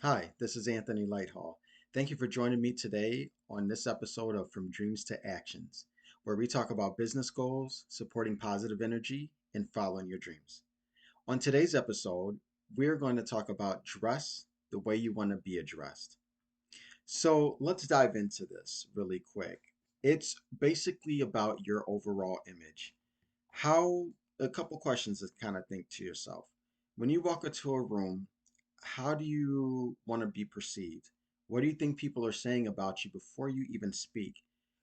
Hi, this is Anthony Lighthall. Thank you for joining me today on this episode of From Dreams to Actions, where we talk about business goals, supporting positive energy, and following your dreams. On today's episode, we're going to talk about dress the way you want to be addressed. So let's dive into this really quick. It's basically about your overall image. How, a couple questions to kind of think to yourself. When you walk into a room, how do you want to be perceived? What do you think people are saying about you before you even speak?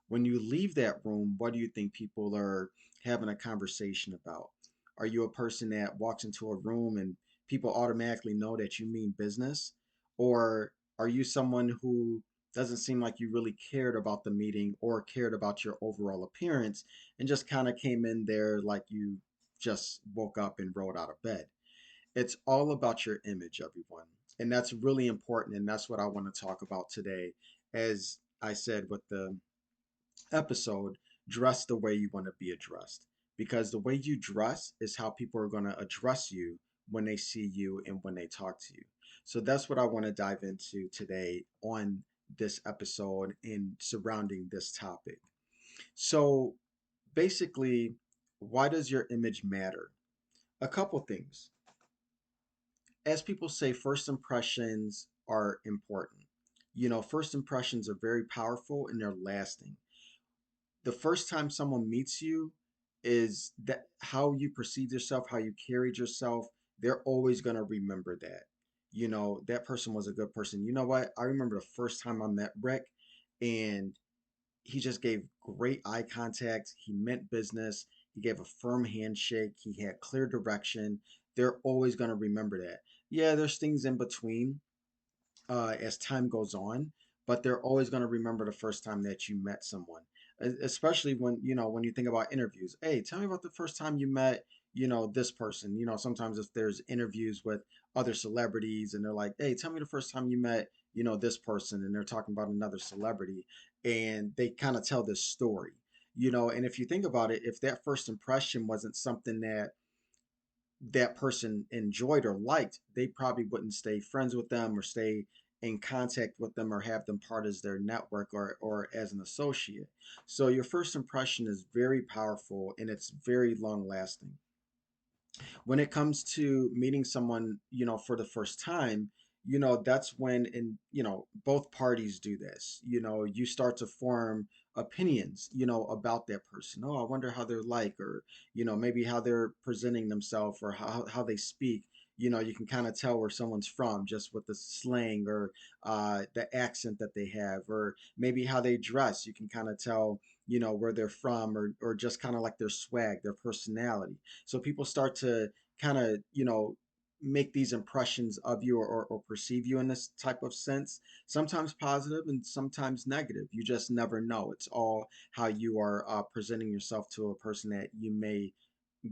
When you leave that room, what do you think people are having a conversation about? Are you a person that walks into a room and people automatically know that you mean business? Or are you someone who doesn't seem like you really cared about the meeting or cared about your overall appearance and just kind of came in there like you just woke up and rolled out of bed? It's all about your image, everyone. And that's really important. And that's what I want to talk about today. As I said with the episode, dress the way you want to be addressed. Because the way you dress is how people are going to address you when they see you and when they talk to you. So that's what I want to dive into today on this episode and surrounding this topic. So basically, why does your image matter? A couple things. As people say, first impressions are important. First impressions are very powerful and they're lasting. The first time someone meets you is that how you perceive yourself, how you carried yourself, they're always going to remember that. That person was a good person. You know what? I remember the first time I met Rick and he just gave great eye contact. He meant business. He gave a firm handshake. He had clear direction. They're always going to remember that. Yeah, there's things in between as time goes on, but they're always going to remember the first time that you met someone. Especially when you think about interviews. Hey, tell me about the first time you met, this person. Sometimes if there's interviews with other celebrities and they're like, hey, tell me the first time you met, this person, and they're talking about another celebrity, and they kind of tell this story. And if you think about it, if that first impression wasn't something that person enjoyed or liked, they probably wouldn't stay friends with them or stay in contact with them or have them part as their network or as an associate. So your first impression is very powerful and it's very long lasting. When it comes to meeting someone, for the first time, that's when, and both parties do this. You start to form opinions, about that person. Oh, I wonder how they're like, or maybe how they're presenting themselves, or how they speak. You can kind of tell where someone's from just with the slang or the accent that they have, or maybe how they dress. You can kind of tell, where they're from, or just kind of like their swag, their personality. So people start to kind of, make these impressions of you or perceive you in this type of sense, sometimes positive and sometimes negative. You just never know. It's all how you are presenting yourself to a person that you may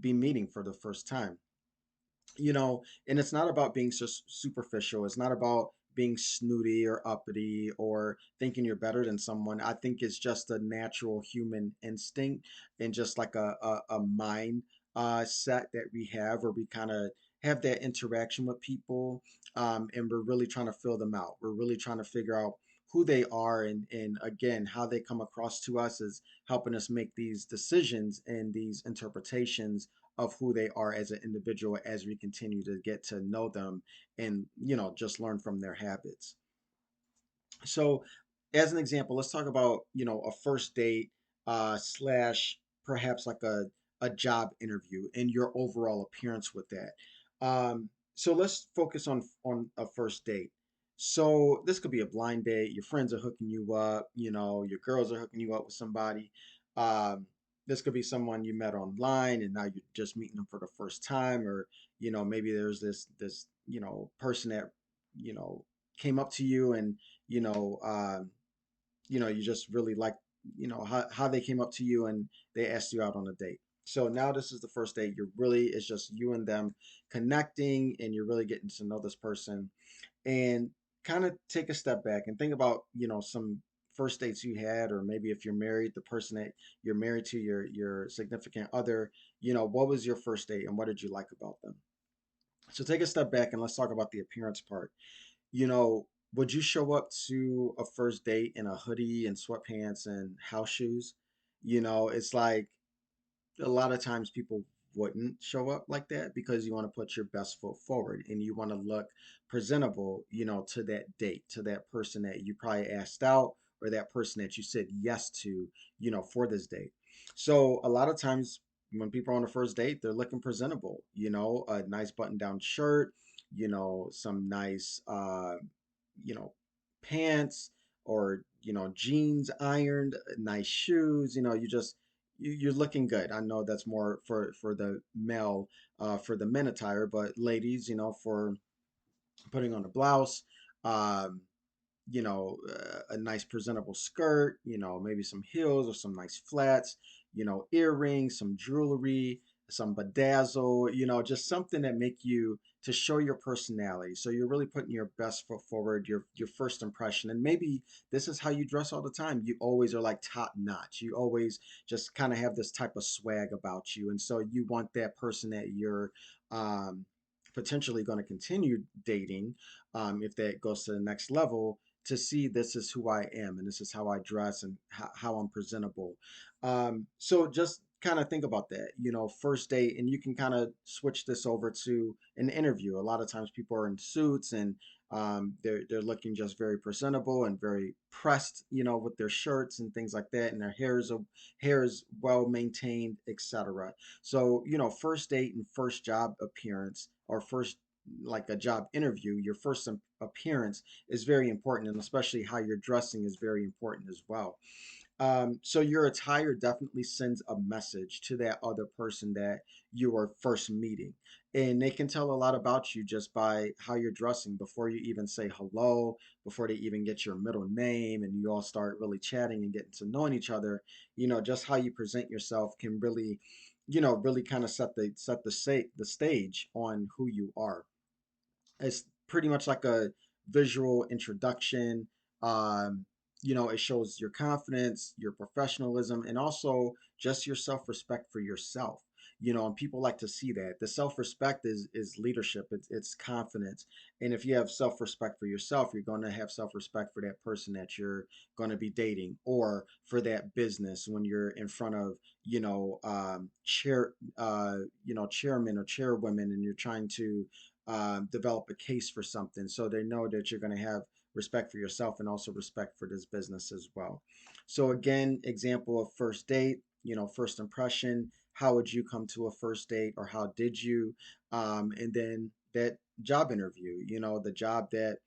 be meeting for the first time. And it's not about being so superficial. It's not about being snooty or uppity or thinking you're better than someone. I think it's just a natural human instinct and just like a mind set that we have where we kind of have that interaction with people, and we're really trying to fill them out. We're really trying to figure out who they are, and again how they come across to us is helping us make these decisions and these interpretations of who they are as an individual as we continue to get to know them and just learn from their habits. So as an example, let's talk about a first date slash perhaps like a job interview and your overall appearance with that. So let's focus on a first date. So this could be a blind date. Your friends are hooking you up. Your girls are hooking you up with somebody. Um, this could be someone you met online and now you're just meeting them for the first time, or maybe there's this person that you know came up to you and you know you just really like how they came up to you and they asked you out on a date. So now this is the first date. It's just you and them connecting and you're really getting to know this person, and kind of take a step back and think about some first dates you had, or maybe if you're married, the person that you're married to, your significant other. What was your first date and what did you like about them? So take a step back and let's talk about the appearance part. You know, would you show up to a first date in a hoodie and sweatpants and house shoes? It's like a lot of times people wouldn't show up like that because you want to put your best foot forward and you want to look presentable, to that date, to that person that you probably asked out or that person that you said yes to, for this date. So a lot of times when people are on a first date, they're looking presentable, a nice button-down shirt, some nice you know, pants or, jeans ironed, nice shoes, you're looking good. I know that's more for the male, for the men attire, but ladies, for putting on a blouse, um, a nice presentable skirt, maybe some heels or some nice flats, earrings, some jewelry, some bedazzle, just something that make you to show your personality. So you're really putting your best foot forward, your first impression. And maybe this is how you dress all the time. You always are like top notch. You always just kind of have this type of swag about you. And so you want that person that you're um potentially going to continue dating, if that goes to the next level, to see this is who I am and this is how I dress and how I'm presentable. So just kind of think about that, first date, and you can kind of switch this over to an interview. A lot of times people are in suits and they're looking just very presentable and very pressed, with their shirts and things like that, and their hair is well maintained, etc. So, first date and first job appearance or first like a job interview, your first appearance is very important, and especially how you're dressing is very important as well. So your attire definitely sends a message to that other person that you are first meeting. And they can tell a lot about you just by how you're dressing before you even say hello, before they even get your middle name, and you all start really chatting and getting to knowing each other. Just how you present yourself can really, really kind of the stage on who you are. It's pretty much like a visual introduction. Um, it shows your confidence, your professionalism, and also just your self-respect for yourself. And people like to see that. The self-respect is leadership. It's confidence. And if you have self-respect for yourself, you're going to have self-respect for that person that you're going to be dating, or for that business when you're in front of, chairmen or chairwomen, and you're trying to develop a case for something, so they know that you're going to have respect for yourself and also respect for this business as well. So again, example of first date, first impression. How would you come to a first date, or how did you? And then that job interview, the job that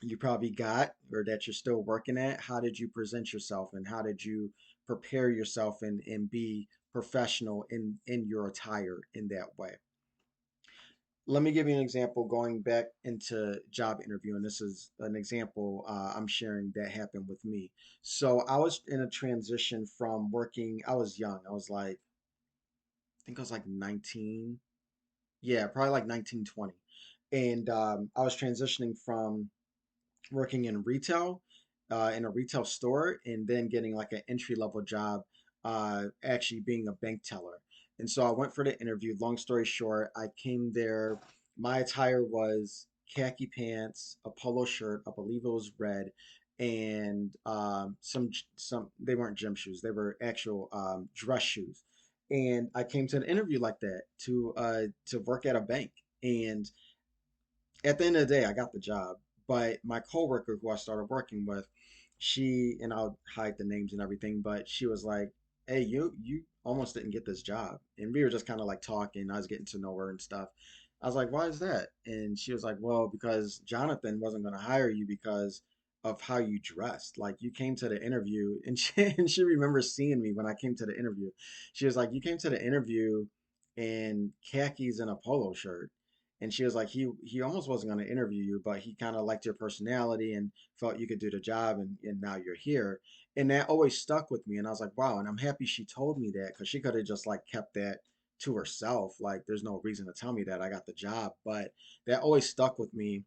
you probably got or that you're still working at. How did you present yourself, and how did you prepare yourself and be professional in your attire in that way? Let me give you an example going back into job interview, and this is an example I'm sharing that happened with me. So I was in a transition from working. I was young. I was like, I think I was like 19. Yeah, probably like 19, 20. And I was transitioning from working in retail, in a retail store, and then getting like an entry level job, actually being a bank teller. And so I went for the interview. Long story short, I came there. My attire was khaki pants, a polo shirt, I believe it was red, and some they weren't gym shoes. They were actual dress shoes. And I came to an interview like that to work at a bank. And at the end of the day, I got the job. But my coworker who I started working with, she, and I'll hide the names and everything, but she was like, "Hey, you almost didn't get this job." And we were just kind of like talking. I was getting to know her and stuff. I was like, "Why is that?" And she was like, "Well, because Jonathan wasn't going to hire you because of how you dressed. Like you came to the interview," and she remembers seeing me when I came to the interview. She was like, "You came to the interview in khakis and a polo shirt." And she was like, he almost wasn't going to interview you, but he kind of liked your personality and felt you could do the job, and now you're here. And that always stuck with me. And I was like, wow. And I'm happy she told me that, because she could have just like kept that to herself. Like, there's no reason to tell me that I got the job. But that always stuck with me.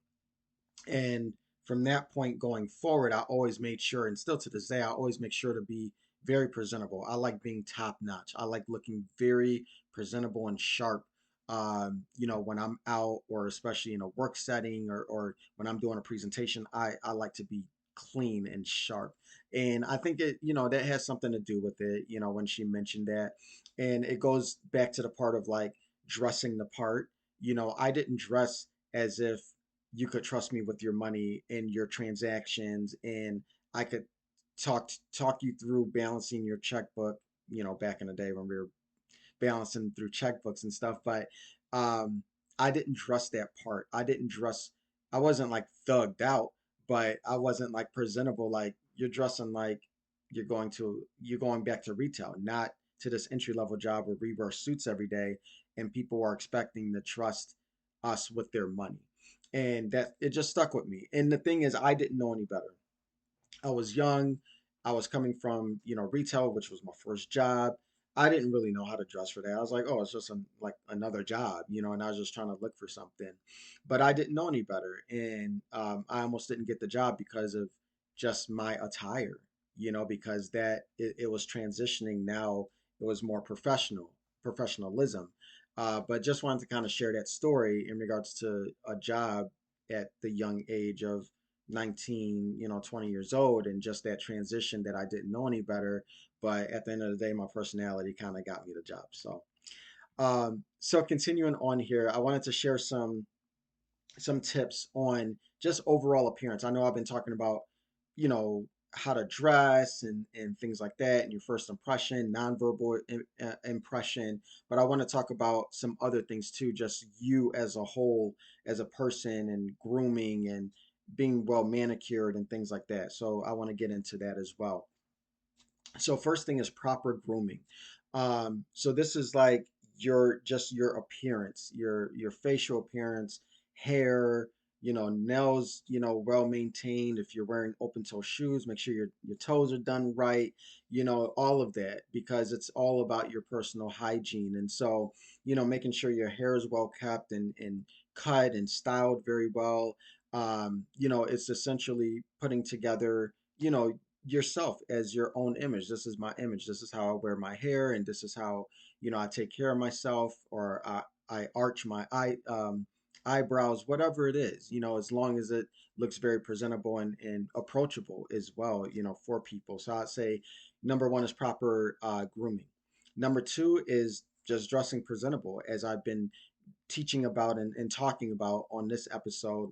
And from that point going forward, I always made sure, and still to this day, I always make sure to be very presentable. I like being top notch. I like looking very presentable and sharp, When I'm out, or especially in a work setting, or when I'm doing a presentation, I like to be clean and sharp. And I think that has something to do with it, when she mentioned that. And it goes back to the part of like dressing the part. I didn't dress as if you could trust me with your money and your transactions, and I could talk you through balancing your checkbook, back in the day when we were balancing through checkbooks and stuff. But um, I didn't dress that part. I didn't dress. I wasn't like thugged out, but I wasn't like presentable. Like you're dressing like you're going back to retail, not to this entry level job where we wear suits every day, and people are expecting to trust us with their money. And that it just stuck with me. And the thing is, I didn't know any better. I was young. I was coming from, retail, which was my first job. I didn't really know how to dress for that. I was like, oh, it's just like another job, and I was just trying to look for something. But I didn't know any better. And I almost didn't get the job because of just my attire, because it was transitioning now. It was more professionalism. But just wanted to kind of share that story in regards to a job at the young age of 19, 20 years old, and just that transition that I didn't know any better. But at the end of the day, my personality kind of got me the job. So continuing on here, I wanted to share some tips on just overall appearance. I know I've been talking about, you know, how to dress and things like that, and your first impression, nonverbal impression. But I want to talk about some other things too, just you as a whole, as a person, and grooming and being well manicured and things like that. So I want to get into that as well. So first thing is proper grooming. So this is like your appearance, your facial appearance, hair, nails, well maintained. If you're wearing open toe shoes, make sure your toes are done right, all of that, because it's all about your personal hygiene. And so, making sure your hair is well kept and cut and styled very well. It's essentially putting together, yourself as your own image. This is my image. This is how I wear my hair, and this is how I take care of myself, or I arch my eyebrows, whatever it is. As long as it looks very presentable and approachable as well. For people. So I'd say number one is proper grooming. Number two is just dressing presentable, as I've been teaching about and talking about on this episode,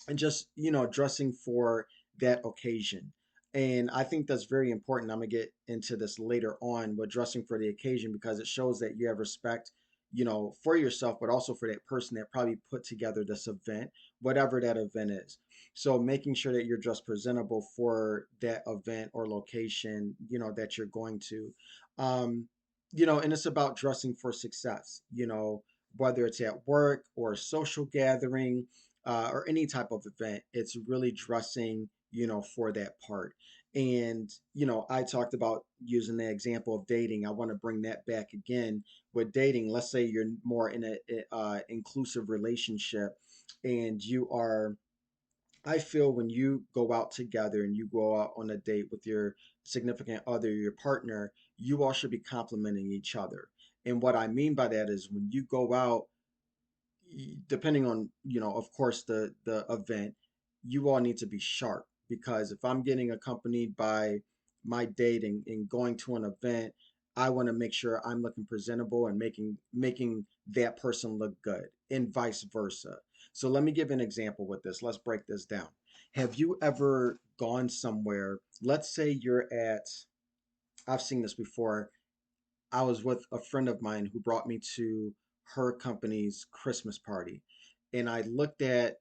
and just dressing for that occasion. And I think that's very important. I'm gonna get into this later on with dressing for the occasion, because it shows that you have respect, for yourself, but also for that person that probably put together this event, whatever that event is. So making sure that you're dressed presentable for that event or location, that you're going to. um and it's about dressing for success, whether it's at work or a social gathering, or any type of event. It's really dressing, for that part. And, I talked about using the example of dating. I want to bring that back again with dating. Let's say you're more in a inclusive relationship, and I feel when you go out together and you go out on a date with your significant other, your partner, you all should be complimenting each other. And what I mean by that is when you go out, depending on, of course, the event, you all need to be sharp, because if I'm getting accompanied by my date and going to an event, I want to make sure I'm looking presentable and making that person look good, and vice versa. So let me give an example with this. Let's break this down. Have you ever gone somewhere? Let's say you're at, I've seen this before. I was with a friend of mine who brought me to her company's Christmas party. And I looked at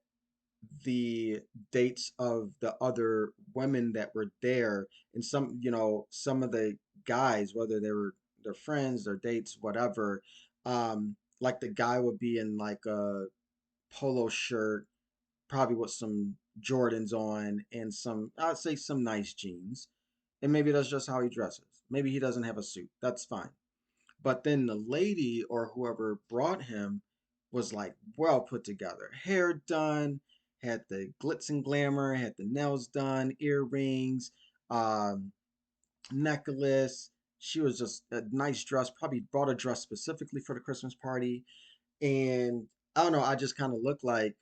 the dates of the other women that were there, and some of the guys, whether they were their friends, their dates, whatever, like the guy would be in like a polo shirt, probably with some Jordans on, and I'd say some nice jeans. And maybe that's just how he dresses. Maybe he doesn't have a suit. That's fine. But then the lady or whoever brought him was like well put together, hair done, had the glitz and glamour, had the nails done, earrings, um, necklace. She was just a nice dress, probably brought a dress specifically for the Christmas party. And I don't know, I just kind of look like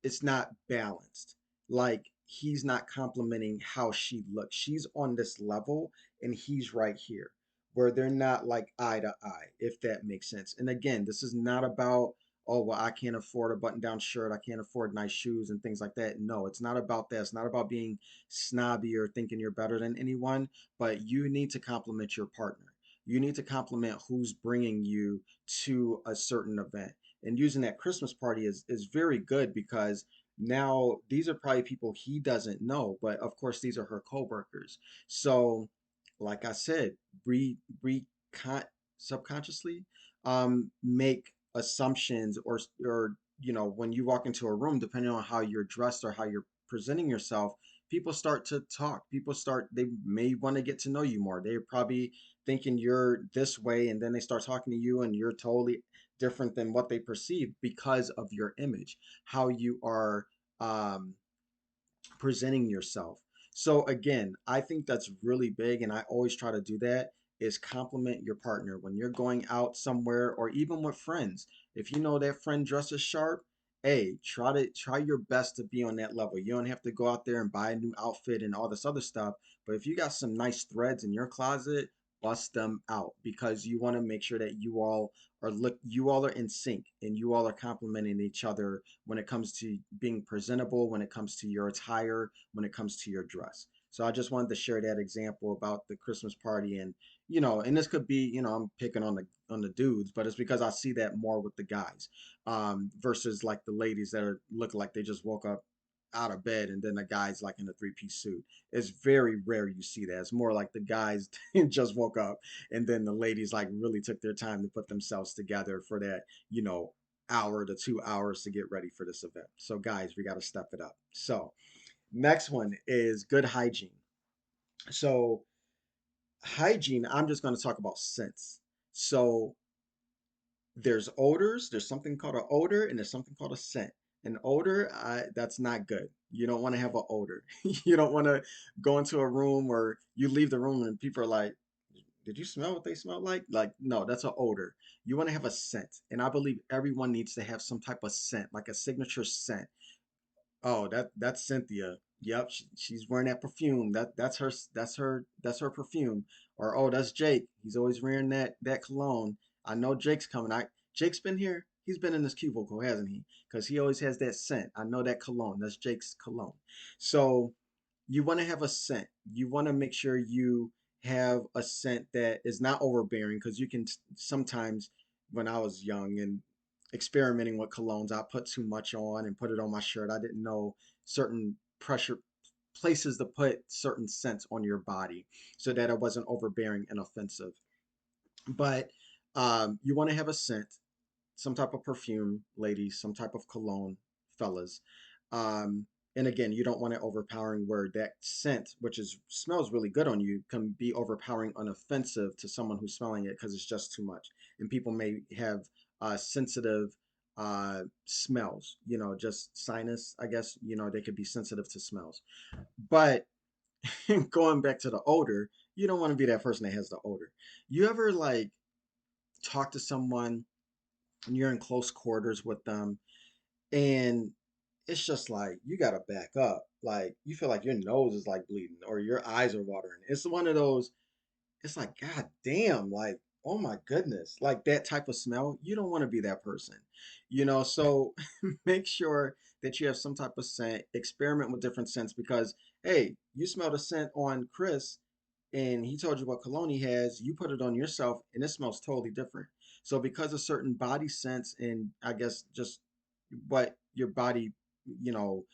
it's not balanced. Like he's not complimenting how she looks. She's on this level and he's right here where they're not like eye to eye, if that makes sense. And again, this is not about, oh, well, I can't afford a button down shirt. I can't afford nice shoes and things like that. No, it's not about that. It's not about being snobby or thinking you're better than anyone, but you need to compliment your partner. You need to compliment who's bringing you to a certain event, and using that Christmas party is very good because now these are probably people he doesn't know, but of course these are her coworkers. So, like I said, re subconsciously make assumptions, or when you walk into a room, depending on how you're dressed or how you're presenting yourself, people start to talk. People start, they may want to get to know you more. They're probably thinking you're this way, and then they start talking to you and you're totally different than what they perceive because of your image, how you are um, presenting yourself. So again, I think that's really big, and I always try to do that, is compliment your partner when you're going out somewhere or even with friends. If you know that friend dresses sharp, hey, try your best to be on that level. You don't have to go out there and buy a new outfit and all this other stuff, but if you got some nice threads in your closet, bust them out, because you want to make sure that you all are in sync and you all are complimenting each other when it comes to being presentable, when it comes to your attire, when it comes to your dress. So I just wanted to share that example about the Christmas party. And and this could be, I'm picking on the dudes, but it's because I see that more with the guys, versus like the ladies that are look like they just woke up out of bed, and then the guy's like in a three-piece suit. It's very rare you see that. It's more like the guys just woke up, and then the ladies like really took their time to put themselves together for that, hour to 2 hours to get ready for this event. So guys, we got to step it up. So next one is good hygiene. So hygiene, I'm just going to talk about scents. So there's odors, there's something called an odor, and there's something called a scent. An odor, that's not good. You don't want to have an odor. You don't want to go into a room where you leave the room and people are like, did you smell what they smell like? Like, no, that's an odor. You want to have a scent. And I believe everyone needs to have some type of scent, like a signature scent. Oh, that's Cynthia. Yep, she's wearing that perfume. That's her perfume. Or, oh, that's Jake. He's always wearing that cologne. I know Jake's coming. Jake's been here. He's been in this cubicle, hasn't he? Because he always has that scent. I know that cologne. That's Jake's cologne. So you want to have a scent. You want to make sure you have a scent that is not overbearing, because you can sometimes, when I was young and experimenting with colognes, I put too much on and put it on my shirt. I didn't know certain pressure places to put certain scents on your body so that it wasn't overbearing and offensive. But you want to have a scent, some type of perfume, ladies, some type of cologne, fellas. Um, and again, you don't want an overpowering word. That scent, which is smells really good on you, can be overpowering and offensive to someone who's smelling it because it's just too much. And people may have sensitive smells, just sinus, I guess, they could be sensitive to smells. But going back to the odor, you don't want to be that person that has the odor. You ever like talk to someone and you're in close quarters with them, and it's just like you gotta back up. Like you feel like your nose is like bleeding or your eyes are watering. It's one of those, it's like, God damn, like, oh my goodness, like that type of smell. You don't want to be that person, so make sure that you have some type of scent, experiment with different scents, because hey, you smelled a scent on Chris and he told you what cologne he has, you put it on yourself and it smells totally different. So because of certain body scents, and I guess just what your body, you know,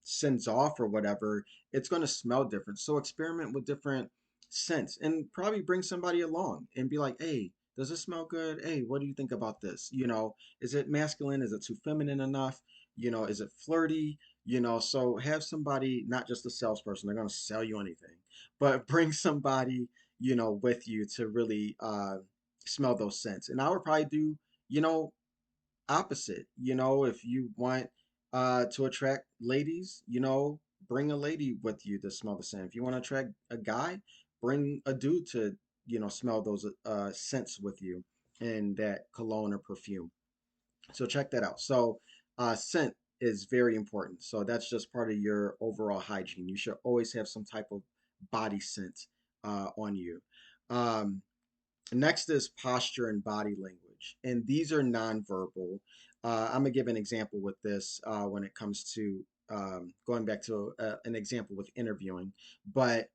sends off or whatever, it's going to smell different. So experiment with different scents and probably bring somebody along and be like, hey, does this smell good? Hey, what do you think about this? Is it masculine? Is it too feminine enough? Is it flirty? So have somebody, not just a salesperson, they're going to sell you anything, but bring somebody, with you to really smell those scents. And I would probably do, you know, opposite. If you want to attract ladies, bring a lady with you to smell the scent. If you want to attract a guy, bring a dude to, smell those scents with you. in that cologne or perfume. So check that out. So scent is very important. So that's just part of your overall hygiene. You should always have some type of body scent on you. Um, Next is posture and body language, and these are nonverbal. I'm gonna give an example with this when it comes to going back to an example with interviewing, but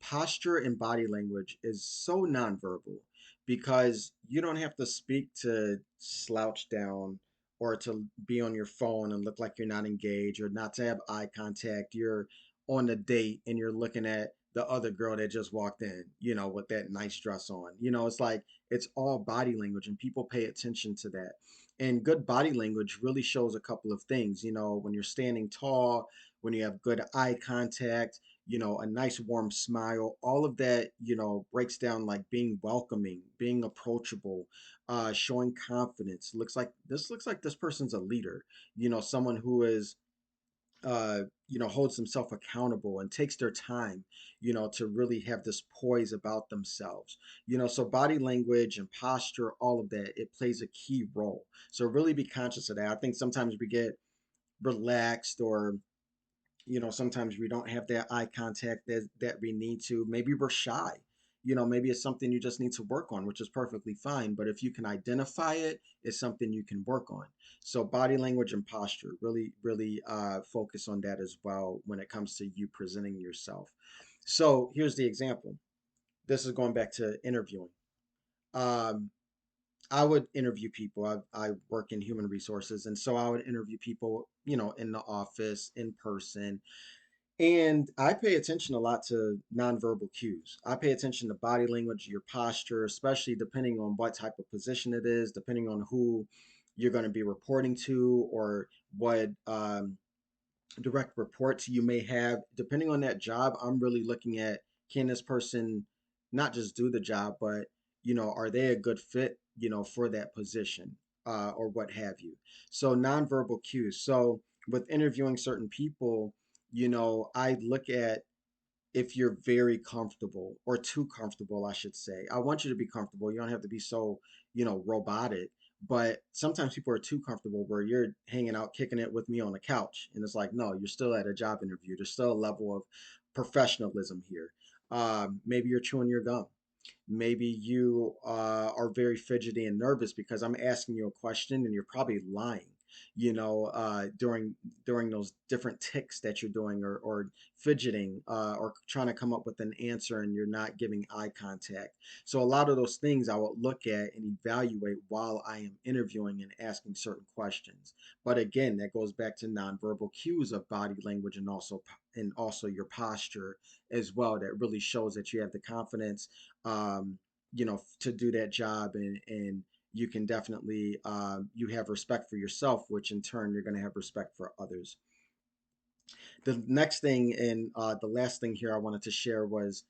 posture and body language is so nonverbal because you don't have to speak to slouch down or to be on your phone and look like you're not engaged or not to have eye contact. You're on a date and you're looking at the other girl that just walked in, with that nice dress on. It's like it's all body language and people pay attention to that. And good body language really shows a couple of things, when you're standing tall, when you have good eye contact, a nice warm smile, all of that, breaks down like being welcoming, being approachable, showing confidence. Looks like this person's a leader, someone who is holds themselves accountable and takes their time, to really have this poise about themselves. So body language and posture, all of that, it plays a key role. So really be conscious of that. I think sometimes we get relaxed or sometimes we don't have that eye contact that we need to. Maybe we're shy. Maybe it's something you just need to work on, which is perfectly fine. But if you can identify it, it's something you can work on. So body language and posture, really, really focus on that as well when it comes to you presenting yourself. So here's the example. This is going back to interviewing. Um, I would interview people. I work in human resources, and so I would interview people, in the office, in person, and I pay attention a lot to nonverbal cues. I pay attention to body language, your posture, especially depending on what type of position it is, depending on who you're going to be reporting to or what direct reports you may have. Depending on that job, I'm really looking at, can this person not just do the job, but are they a good fit, for that position, or what have you. So nonverbal cues. So with interviewing certain people, I look at if you're very comfortable or too comfortable, I should say. I want you to be comfortable. You don't have to be so, robotic. But sometimes people are too comfortable where you're hanging out, kicking it with me on the couch. And it's like, no, you're still at a job interview. There's still a level of professionalism here. Maybe you're chewing your gum. Maybe you are very fidgety and nervous because I'm asking you a question and you're probably lying, during those different ticks that you're doing or fidgeting or trying to come up with an answer and you're not giving eye contact. So a lot of those things I would look at and evaluate while I am interviewing and asking certain questions. But again, that goes back to nonverbal cues of body language and also your posture as well. That really shows that you have the confidence, to do that job, and you can definitely you have respect for yourself, which in turn you're going to have respect for others. The next thing and the last thing here I wanted to share was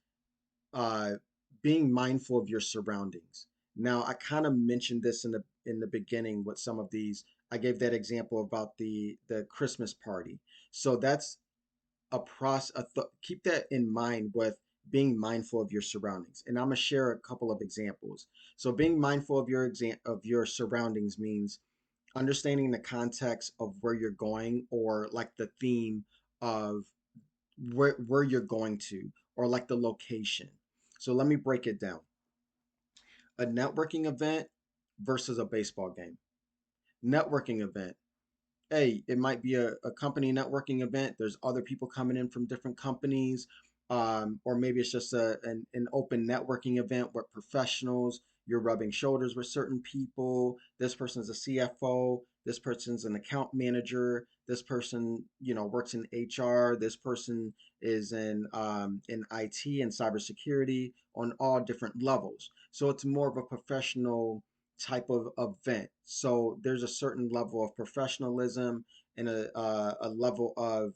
uh, being mindful of your surroundings. Now, I kind of mentioned this in the beginning with some of these. I gave that example about the Christmas party. So that's a process. Keep that in mind with being mindful of your surroundings. And I'm gonna share a couple of examples. So being mindful of your surroundings means understanding the context of where you're going, or like the theme of where you're going to, or like the location. So let me break it down. A networking event versus a baseball game. Networking event, hey, it might be a company networking event. There's other people coming in from different companies. Or maybe it's just an open networking event with professionals. You're rubbing shoulders with certain people. This person's a CFO. This person's an account manager. This person, works in HR. This person is in IT and cybersecurity on all different levels. So it's more of a professional type of event. So there's a certain level of professionalism and a level of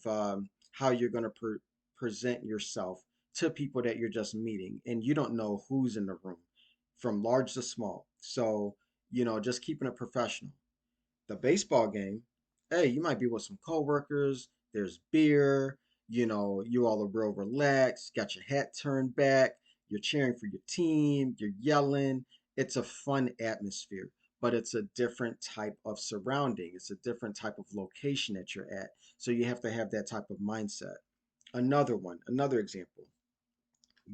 how you're going to present yourself to people that you're just meeting. And you don't know who's in the room from large to small. So, just keeping it professional. The baseball game, hey, you might be with some coworkers, there's beer, you all are real relaxed, got your hat turned back, you're cheering for your team, you're yelling, It's a fun atmosphere, but it's a different type of surrounding. It's a different type of location that you're at. So you have to have that type of mindset. Another example,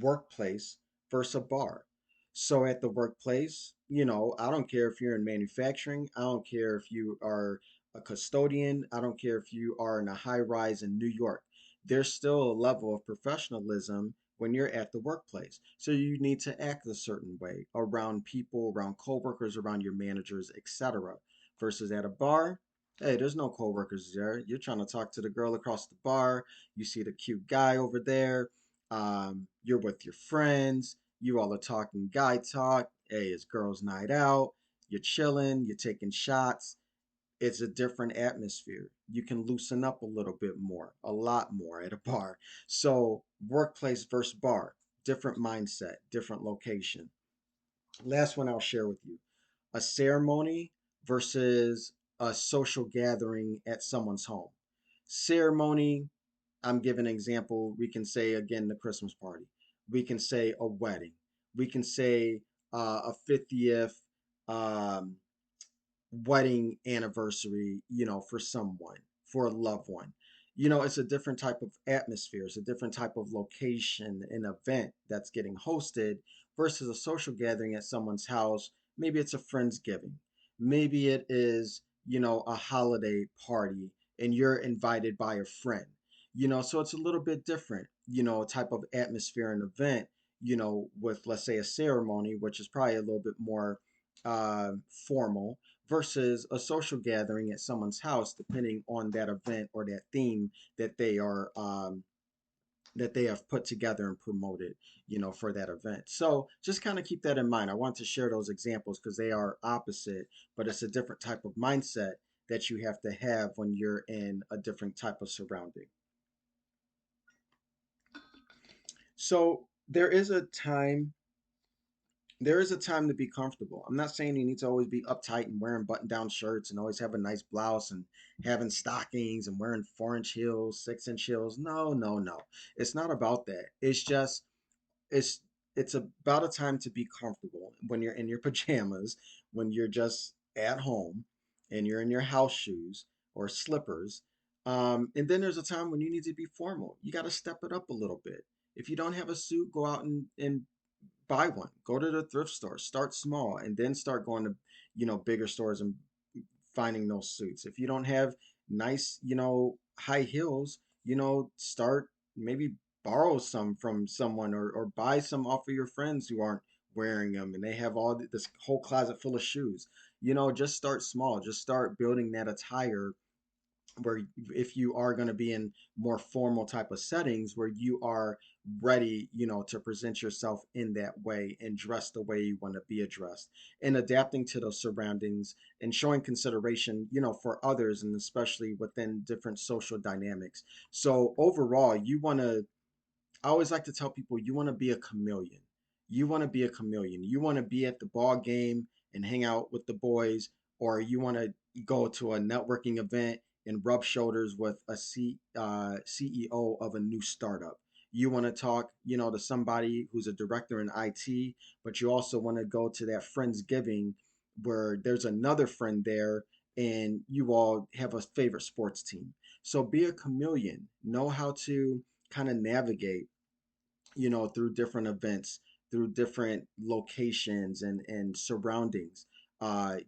workplace versus a bar. So at the workplace, I don't care if you're in manufacturing, I don't care if you are a custodian, I don't care if you are in a high rise in New York. There's still a level of professionalism when you're at the workplace. So you need to act a certain way around people, around coworkers, around your managers, etc. Versus at a bar, hey, there's no coworkers there. You're trying to talk to the girl across the bar. You see the cute guy over there, you're with your friends, you all are talking guy talk. Hey, it's girls' night out. You're chilling, you're taking shots. It's a different atmosphere. You can loosen up a little bit more, a lot more at a bar. So, workplace versus bar, different mindset, different location. Last one I'll share with you, a ceremony versus a social gathering at someone's home. Ceremony, I'm giving an example. We can say again the Christmas party. We can say a wedding. We can say a 50th um, wedding anniversary, for someone, for a loved one. It's a different type of atmosphere, it's a different type of location, an event that's getting hosted versus a social gathering at someone's house. Maybe it's a Friendsgiving. Maybe it is, a holiday party and you're invited by a friend. So it's a little bit different, type of atmosphere and event, with, let's say, a ceremony, which is probably a little bit more uh, formal versus a social gathering at someone's house, depending on that event or that theme that they are that they have put together and promoted, for that event. So just kind of keep that in mind. I want to share those examples because they are opposite, but it's a different type of mindset that you have to have when you're in a different type of surrounding. So there is a time to be comfortable. I'm not saying you need to always be uptight and wearing button-down shirts and always have a nice blouse and having stockings and wearing 4-inch heels, 6-inch heels. No, no, no. It's not about that. It's it's about a time to be comfortable when you're in your pajamas, when you're just at home and you're in your house shoes or slippers. And then there's a time when you need to be formal. You got to step it up a little bit. If you don't have a suit, go out and buy one. Go to the thrift store. Start small and then start going to, bigger stores and finding those suits. If you don't have nice, high heels, start maybe borrow some from someone or buy some off of your friends who aren't wearing them and they have this whole closet full of shoes. Just start small. Just start building that attire where if you are going to be in more formal type of settings where you are ready, to present yourself in that way and dress the way you want to be addressed and adapting to those surroundings and showing consideration, for others and especially within different social dynamics. So overall, I always like to tell people you want to be a chameleon. You want to be a chameleon. You want to be at the ball game and hang out with the boys, or you want to go to a networking event and rub shoulders with a CEO of a new startup. You want to talk, to somebody who's a director in IT, but you also want to go to that Friendsgiving where there's another friend there and you all have a favorite sports team. So be a chameleon. Know how to kind of navigate, through different events, through different locations and surroundings.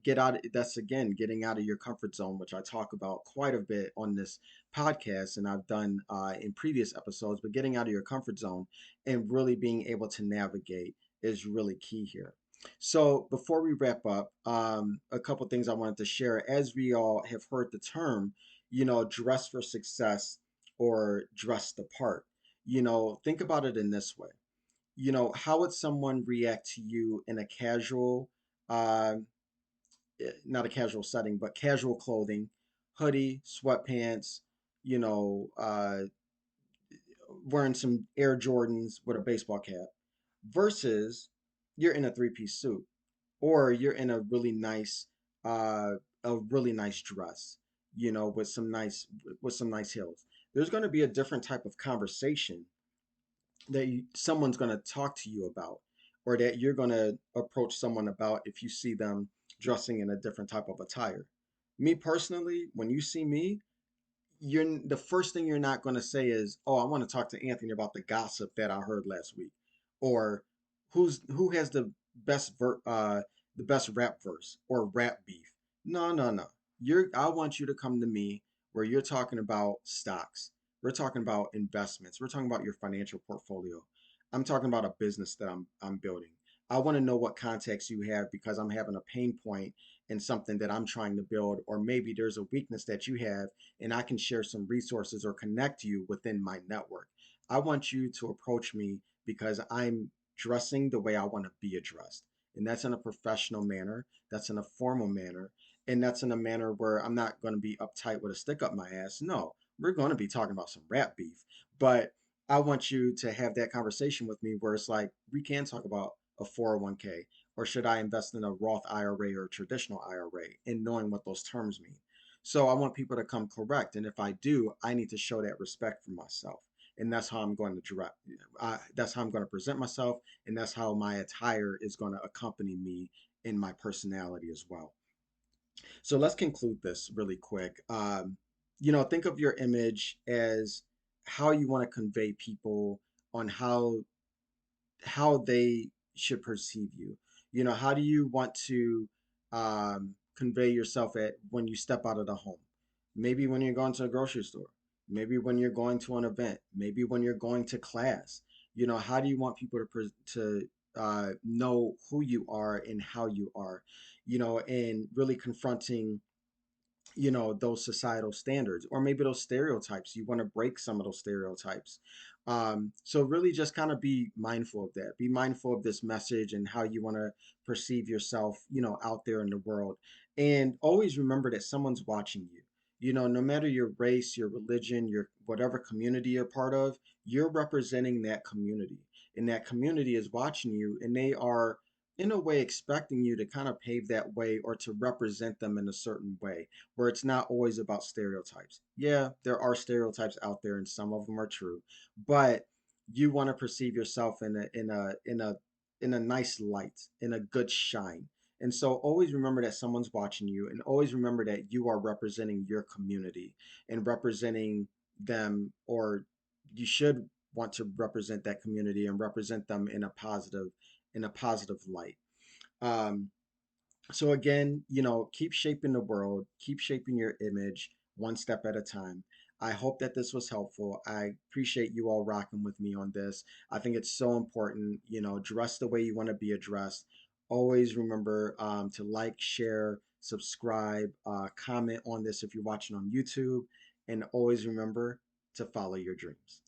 Get out. That's again getting out of your comfort zone, which I talk about quite a bit on this podcast, and I've done in previous episodes. But getting out of your comfort zone and really being able to navigate is really key here. So before we wrap up, a couple things I wanted to share. As we all have heard the term, dress for success or dress the part. Think about it in this way. How would someone react to you in a casual, uh, not a casual setting, but casual clothing, hoodie, sweatpants, you know, uh, wearing some Air Jordans with a baseball cap, versus you're in a three-piece suit or you're in uh, a really nice dress, with some nice heels. There's going to be a different type of conversation that someone's going to talk to you about. or that you're going to approach someone about if you see them dressing in a different type of attire. Me personally, when you see me, the first thing you're not going to say is, "Oh, I want to talk to Anthony about the gossip that I heard last week," or who has the best rap verse or rap beef. No, no, no. I want you to come to me where you're talking about stocks. We're talking about investments. We're talking about your financial portfolio. I'm talking about a business that I'm building. I want to know what context you have because I'm having a pain point in something that I'm trying to build, or maybe there's a weakness that you have and I can share some resources or connect you within my network. I want you to approach me because I'm dressing the way I want to be addressed. And that's in a professional manner, that's in a formal manner, and that's in a manner where I'm not going to be uptight with a stick up my ass. No, we're going to be talking about some rap beef. But I want you to have that conversation with me where it's like, we can talk about a 401k, or should I invest in a Roth IRA or a traditional IRA, and knowing what those terms mean. So I want people to come correct. And if I do, I need to show that respect for myself. And that's how I'm going to direct. That's how I'm going to present myself, and that's how my attire is going to accompany me in my personality as well. So let's conclude this really quick. Think of your image as how you want to convey people on how they should perceive you. How do you want to convey yourself at when you step out of the home? Maybe when you're going to a grocery store, maybe when you're going to an event, maybe when you're going to class. How do you want people to know who you are and how you are? And really confronting those societal standards or maybe those stereotypes. You want to break some of those stereotypes. So really just kind of be mindful of that. Be mindful of this message and how you want to perceive yourself out there in the world, and always remember that someone's watching you. No matter your race, your religion, your whatever community you're part of, you're representing that community, and that community is watching you, and they are in a way expecting you to kind of pave that way or to represent them in a certain way where it's not always about stereotypes. Yeah, there are stereotypes out there and some of them are true, but you want to perceive yourself in a nice light, in a good shine. And so always remember that someone's watching you, and always remember that you are representing your community and representing them, or you should want to represent that community and represent them in a positive light. Um, so again, keep shaping the world, keep shaping your image one step at a time. I hope that this was helpful. I appreciate you all rocking with me on this. I think it's so important, dress the way you want to be addressed. Always remember to like, share, subscribe, comment on this if you're watching on YouTube, and always remember to follow your dreams.